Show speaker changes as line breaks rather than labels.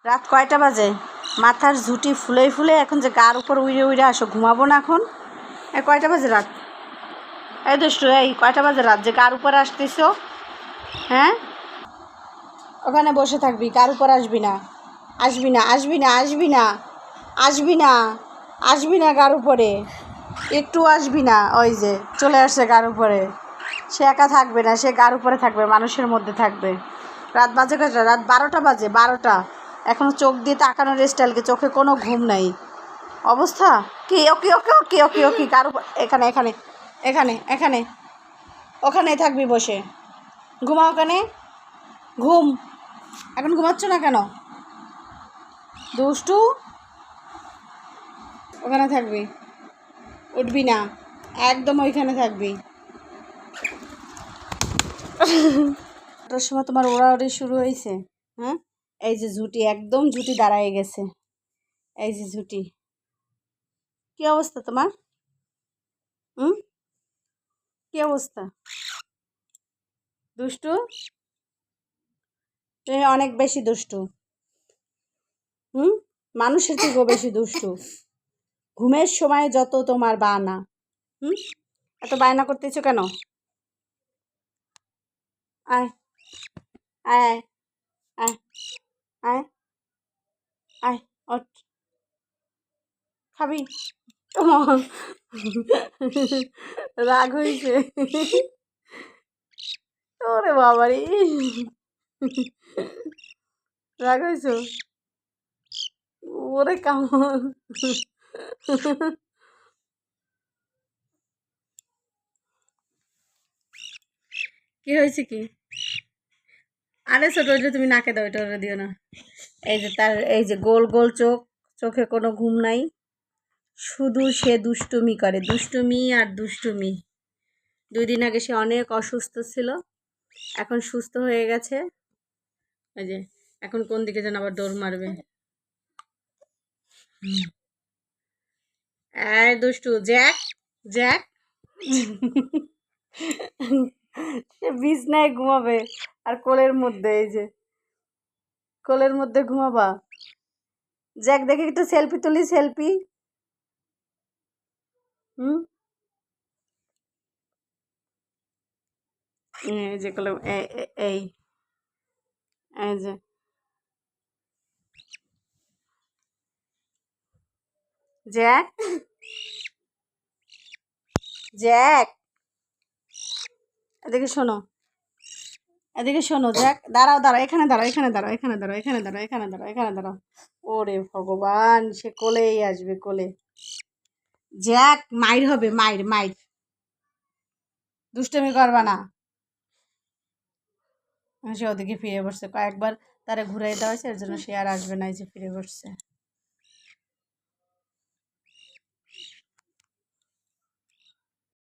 রাত কয়টা বাজে? মাথার ঝুঁটি ফুলে ফুলে এখন যে গার উপর উড়ে উড়ে আসো, ঘুমাবো না এখন? কয়টা বাজে রাত? এই দুষ্টু, এই কয়টা বাজে রাত যে গার উপর আসতেছ? হ্যাঁ, ওখানে বসে থাকবি, কার উপর আসবি না, আসবি না, আসবি না, আসবি না, আসবি না, আসবি না গার উপরে, একটু আসবি না। ওই যে চলে আসছে গার উপরে, সে একা থাকবে না, সে গার উপরে থাকবে, মানুষের মধ্যে থাকবে। রাত বাজে কয়টা? রাত 12টা বাজে, 12টা। এখনও চোখ দিয়ে তাকানোর স্টাইলকে, চোখে কোনো ঘুম নাই অবস্থা কি? ওকে ওকে ওকে ওকে ওকে কার উপর? এখানে এখানে এখানে এখানে ওখানে থাকবি বসে, ঘুমা ওখানে, ঘুম। এখন ঘুমাচ্ছ না কেন দুষ্টু? ওখানে থাকবি, উঠবি না, একদম ওইখানে থাকবি। ওটার সময় তোমার ওড়াউড়ি শুরু হয়েছে? হ্যাঁ, এই যে ঝুঁটি, একদম ঝুঁটি দাঁড়ায় গেছে, এই যে ঝুঁটি। কি অবস্থা তোমার? হুম, কি অবস্থা দুষ্টু? তুমি অনেক বেশি দুষ্টু। হুম, মানুষের থেকেও বেশি দুষ্টু। ঘুমের সময় যত তোমার বায়না, হুম, এত বায়না করতেছো কেন? আয় আয় আয় আয় আয়, ওঠ, খাবি? রাগ হয়েছে? ওরে বাবারে, রাগ হয়েছো? ওরে কামড়। কি হয়েছে কি? আরে ছোট, ওইটা তুমি নাকে দাও, এটা ওটা দিও না। এই যে তার, এই যে গোল গোল চোখ, চোখে কোনো ঘুম নাই, শুধু সে দুষ্টুমি করে, দুষ্টুমি আর দুষ্টুমি। 2 দিন আগে সে অনেক অসুস্থ ছিল, এখন সুস্থ হয়ে গেছে। এই যে এখন কোন দিকে যেন আবার দৌড় মারবে। এই দুষ্টু জ্যাক, জ্যাক। সে বিছনায় ঘুমাবে, আর কোলের মধ্যে, এই যে কোলের মধ্যে ঘুমাবা। জ্যাক, দেখে একটু সেলফি তুলি, সেলফি। হুম, এই যে কোলে, এই এই যে জ্যাক, জ্যাক, এদিকে শোনো, এদিকে শোনো জ্যাক, দাঁড়াও দাঁড়াও, এখানে দাঁড়াও, এখানে দাঁড়াও, এখানে দাঁড়াও, এখানে দাঁড়াও, এখানে দাঁড়াও, এখানে দাঁড়াও। ওরে ভগবান, সে কোলেই আসবে, কোলে। জ্যাক, মাইর হবে, মাইর মাইর, দুষ্টুমি করবা না। সে ওদিকে ফিরে বসছে, কয়েকবার তারে ঘুরাই দেওয়া হয়েছে, এর জন্য সে আর আসবে না, এই যে ফিরে বসছে।